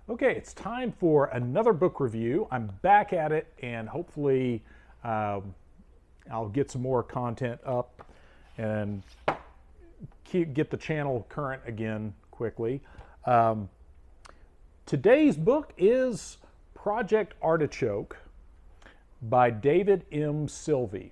Okay, it's time for another book review. I'm back at it, and hopefully I'll get some more content up and get the channel current again quickly. Today's book is Project Artichoke by David M. Silvey.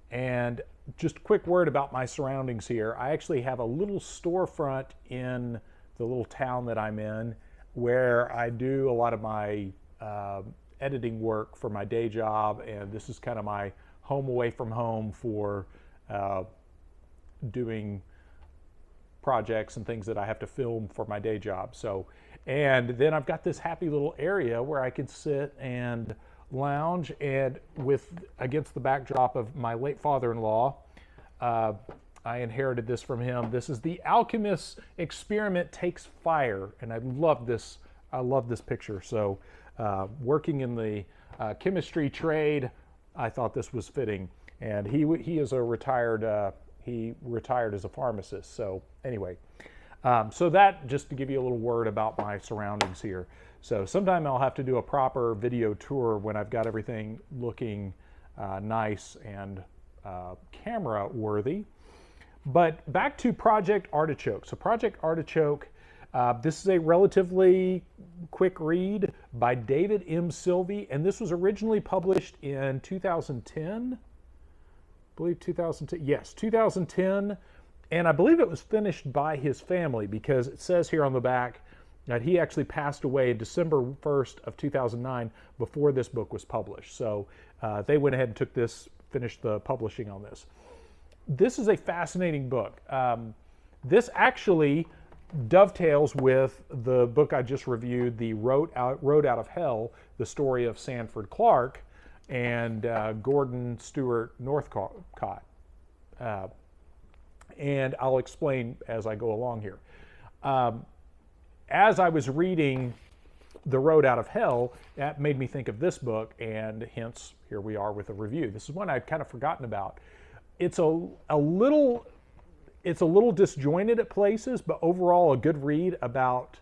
And just a quick word about my surroundings here. I actually have a little storefront in the little town that I'm in where I do a lot of my editing work for my day job, and this is kind of my home away from home for doing projects and things that I have to film for my day job. So, and then I've got this happy little area where I can sit and lounge, and with against the backdrop of my late father-in-law. I inherited this from him. This is The Alchemist's Experiment Takes Fire, and I love this. I love this picture. So, working in the chemistry trade, I thought this was fitting. And he is a retired. He retired as a pharmacist. So anyway, so that just to give you a little word about my surroundings here. So sometime I'll have to do a proper video tour when I've got everything looking nice and camera worthy. But back to Project Artichoke. So Project Artichoke, this is a relatively quick read by David M. Silvey, and this was originally published in 2010. I believe 2010. Yes, 2010. And I believe it was finished by his family, because it says here on the back that he actually passed away December 1st of 2009 before this book was published. So they went ahead and finished the publishing on this. This is a fascinating book. This actually dovetails with the book I just reviewed, The Road Out of Hell, the story of Sanford Clark and Gordon Stewart Northcott. And I'll explain as I go along here. As I was reading The Road Out of Hell, that made me think of this book, and hence here we are with a review. This is one I'd kind of forgotten about. It's a little disjointed at places, but overall a good read about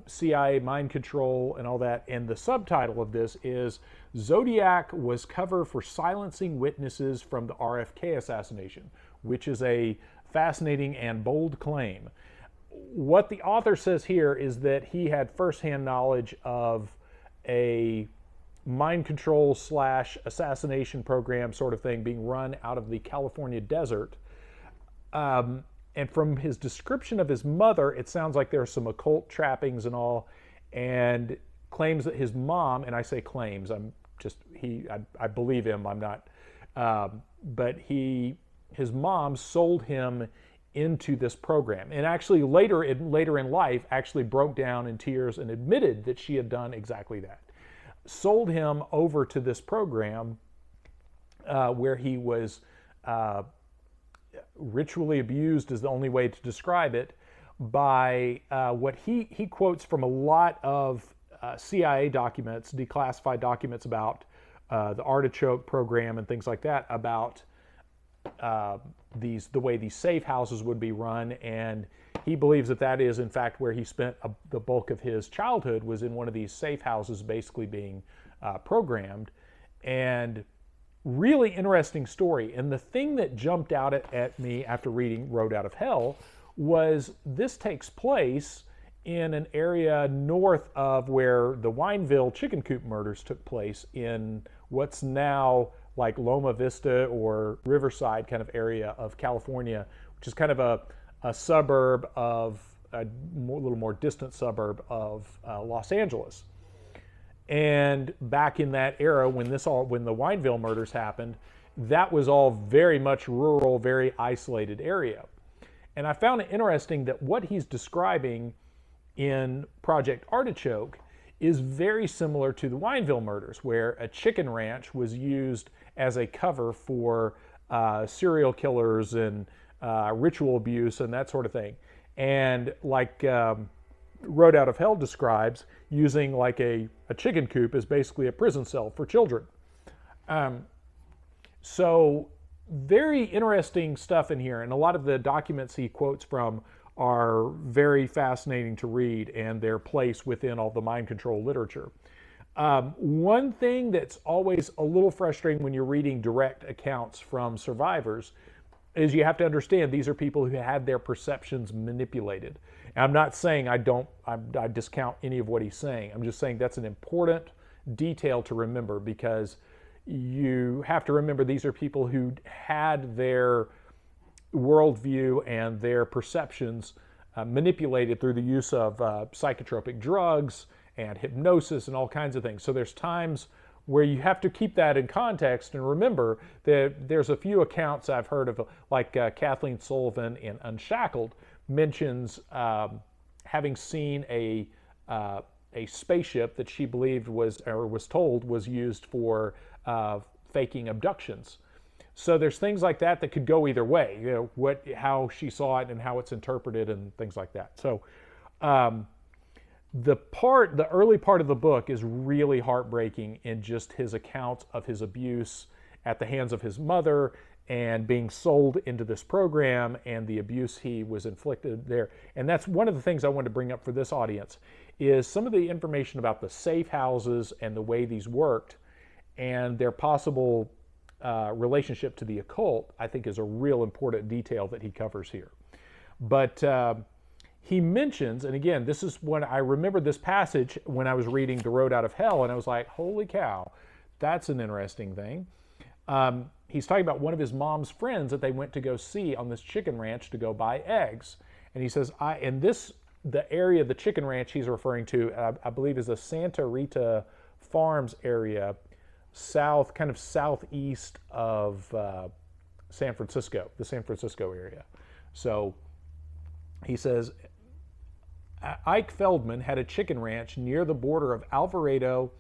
CIA mind control and all that. And the subtitle of this is Zodiac was cover for silencing witnesses from the RFK assassination, which is a fascinating and bold claim. What the author says here is that he had firsthand knowledge of a mind control / assassination program sort of thing being run out of the California desert. And from his description of his mother, it sounds like there are some occult trappings and all, and claims that his mom, and I say claims, I believe him, I'm not, but his mom sold him into this program, and actually later in life actually broke down in tears and admitted that she had done exactly that. Sold him over to this program where he was ritually abused, is the only way to describe it, by what he quotes from a lot of CIA documents, declassified documents about the Artichoke program and things like that, about the way these safe houses would be run. And he believes that is in fact where he spent the bulk of his childhood, was in one of these safe houses basically being programmed. And really interesting story. And the thing that jumped out at me after reading Road Out of Hell was this takes place in an area north of where the Wineville chicken coop murders took place, in what's now like Loma Vista or Riverside kind of area of California, which is kind of a suburb of a little more distant suburb of Los Angeles. And back in that era, when the Wineville murders happened, that was all very much rural, very isolated area. And I found it interesting that what he's describing in Project Artichoke is very similar to the Wineville murders, where a chicken ranch was used as a cover for serial killers and ritual abuse and that sort of thing. And like Road Out of Hell describes, using like a chicken coop is basically a prison cell for children. So very interesting stuff in here, and a lot of the documents he quotes from are very fascinating to read, and their place within all the mind control literature. One thing that's always a little frustrating when you're reading direct accounts from survivors is you have to understand these are people who had their perceptions manipulated. And I'm not saying I discount any of what he's saying. I'm just saying that's an important detail to remember, because you have to remember these are people who had their worldview and their perceptions manipulated through the use of psychotropic drugs and hypnosis and all kinds of things. So there's times where you have to keep that in context and remember that there's a few accounts I've heard of, like Kathleen Sullivan in Unshackled mentions having seen a spaceship that she believed was told was used for faking abductions. So there's things like that that could go either way, how she saw it and how it's interpreted and things like that. So the early part of the book is really heartbreaking in just his accounts of his abuse at the hands of his mother and being sold into this program and the abuse he was inflicted there. And that's one of the things I wanted to bring up for this audience, is some of the information about the safe houses and the way these worked and their possible relationship to the occult, I think is a real important detail that he covers here. But he mentions, and again, this is when I remember this passage when I was reading The Road Out of Hell, and I was like, holy cow, that's an interesting thing. He's talking about one of his mom's friends that they went to go see on this chicken ranch to go buy eggs. And he says, the area of the chicken ranch he's referring to, I believe is the Santa Rita Farms area, kind of southeast of San Francisco, the San Francisco area. So he says, Ike Feldman had a chicken ranch near the border of Alvarado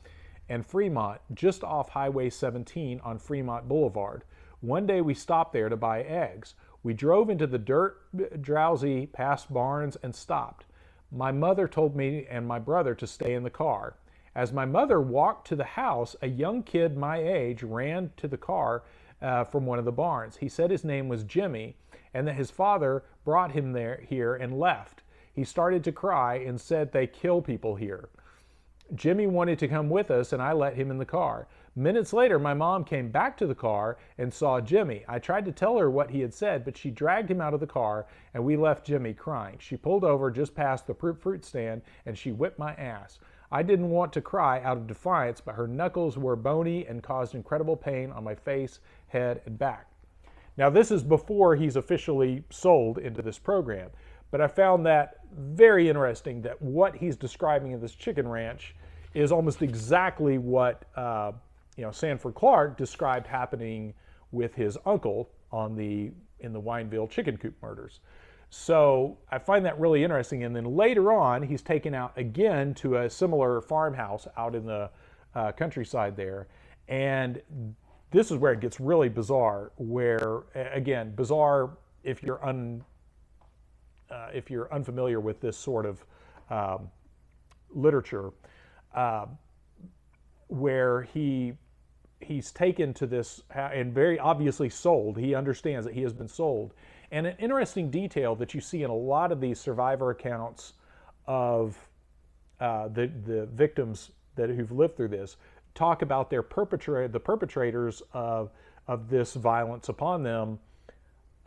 and Fremont, just off Highway 17 on Fremont Boulevard. One day we stopped there to buy eggs. We drove into the dirt drowsy past barns and stopped. My mother told me and my brother to stay in the car. As my mother walked to the house, a young kid my age ran to the car from one of the barns. He said his name was Jimmy and that his father brought him here and left. He started to cry and said they kill people here. Jimmy wanted to come with us and I let him in the car. Minutes later, my mom came back to the car and saw Jimmy. I tried to tell her what he had said, but she dragged him out of the car and we left Jimmy crying. She pulled over just past the fruit stand and she whipped my ass. I didn't want to cry out of defiance, but her knuckles were bony and caused incredible pain on my face, head, and back. Now, this is before he's officially sold into this program, but I found that very interesting that what he's describing in this chicken ranch is almost exactly what Sanford Clark described happening with his uncle in the Wineville chicken coop murders. So I find that really interesting. And then later on, he's taken out again to a similar farmhouse out in the countryside there. And this is where it gets really bizarre, where, again, bizarre if you're unfamiliar with this sort of literature, where he's taken to this and very obviously sold. He understands that he has been sold. And an interesting detail that you see in a lot of these survivor accounts of the victims who've lived through this talk about the perpetrators of this violence upon them.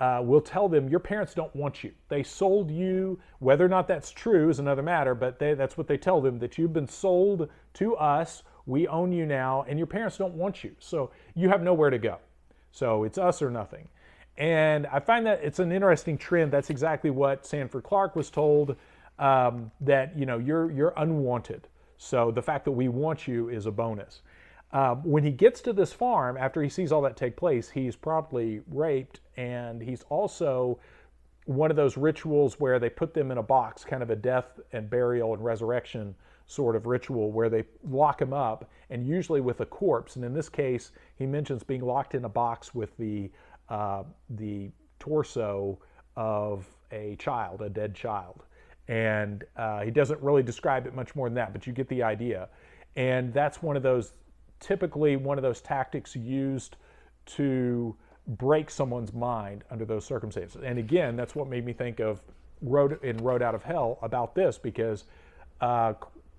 Will tell them, your parents don't want you. They sold you. Whether or not that's true is another matter, but that's what they tell them, that you've been sold to us. We own you now, and your parents don't want you. So you have nowhere to go. So it's us or nothing. And I find that it's an interesting trend. That's exactly what Sanford Clark was told, that you're unwanted. So the fact that we want you is a bonus. When he gets to this farm, after he sees all that take place, he's promptly raped, and he's also one of those rituals where they put them in a box, kind of a death and burial and resurrection sort of ritual, where they lock him up, and usually with a corpse. And in this case, he mentions being locked in a box with the torso of a dead child. And he doesn't really describe it much more than that, but you get the idea. And that's typically one of those tactics used to break someone's mind under those circumstances. And again, that's what made me think of Road Out of Hell about this, because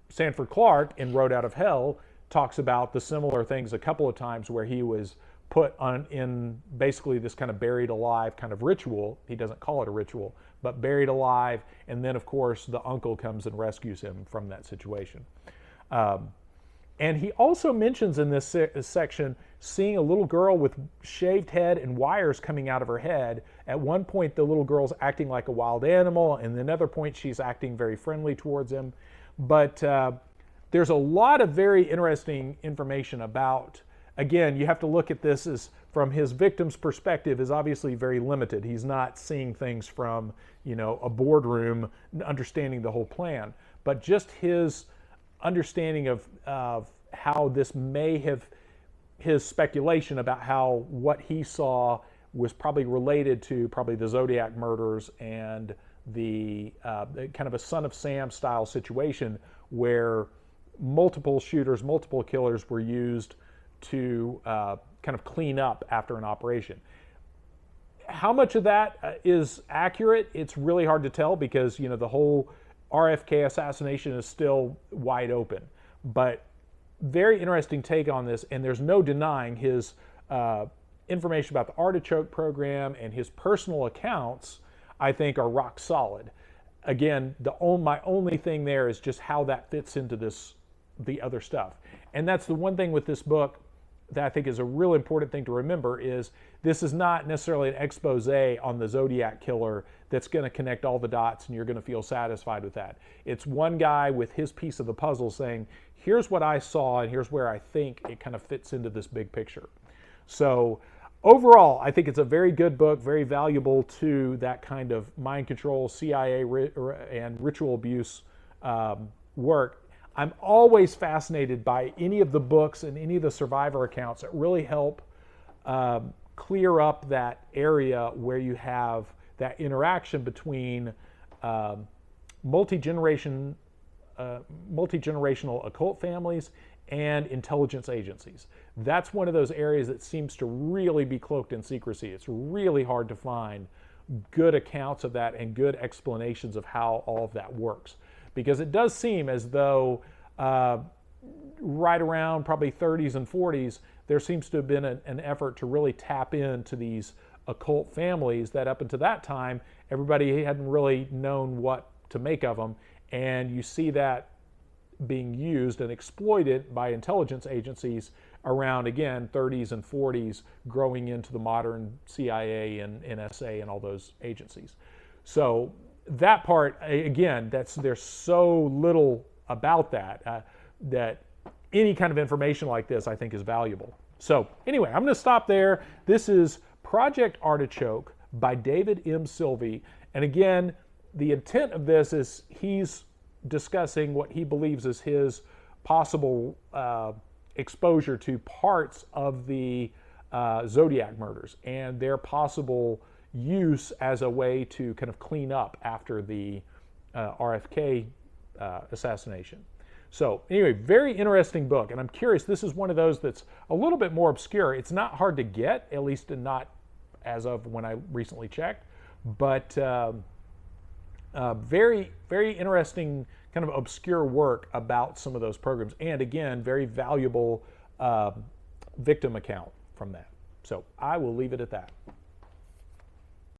Sanford Clark in Road Out of Hell talks about the similar things a couple of times where he was put on in basically this kind of buried alive kind of ritual. He doesn't call it a ritual, but buried alive, and then of course the uncle comes and rescues him from that situation. And he also mentions in this section seeing a little girl with shaved head and wires coming out of her head. At one point, the little girl's acting like a wild animal, and another point, she's acting very friendly towards him. But there's a lot of very interesting information about, again, you have to look at this as from his victim's perspective is obviously very limited. He's not seeing things from, a boardroom, understanding the whole plan. But just his understanding of how this may have, his speculation about how what he saw was probably related to probably the Zodiac murders and the kind of a Son of Sam style situation where multiple shooters, multiple killers were used to kind of clean up after an operation. How much of that is accurate? It's really hard to tell because, the whole RFK assassination is still wide open. But very interesting take on this, and there's no denying his information about the Artichoke program and his personal accounts, I think, are rock solid. Again, my only thing there is just how that fits into the other stuff. And that's the one thing with this book that I think is a real important thing to remember is this is not necessarily an expose on the Zodiac killer that's going to connect all the dots and you're going to feel satisfied with that. It's one guy with his piece of the puzzle saying, here's what I saw and here's where I think it kind of fits into this big picture. So overall, I think it's a very good book, very valuable to that kind of mind control, CIA and ritual abuse work. I'm always fascinated by any of the books and any of the survivor accounts that really help clear up that area where you have that interaction between multi-generational occult families and intelligence agencies. That's one of those areas that seems to really be cloaked in secrecy. It's really hard to find good accounts of that and good explanations of how all of that works. Because it does seem as though right around probably 30s and 40s, there seems to have been an effort to really tap into these occult families that up until that time, everybody hadn't really known what to make of them. And you see that being used and exploited by intelligence agencies around, again, 30s and 40s, growing into the modern CIA and NSA and all those agencies. So that part, again, there's so little about that, that any kind of information like this, I think, is valuable. So anyway, I'm going to stop there. This is Project Artichoke by David M. Silvey. And again, the intent of this is he's discussing what he believes is his possible exposure to parts of the Zodiac murders and their possible use as a way to kind of clean up after the RFK assassination. So anyway, very interesting book, and I'm curious, this is one of those that's a little bit more obscure. It's not hard to get, at least not as of when I recently checked, but very, very interesting kind of obscure work about some of those programs, and again, very valuable victim account from that. So I will leave it at that.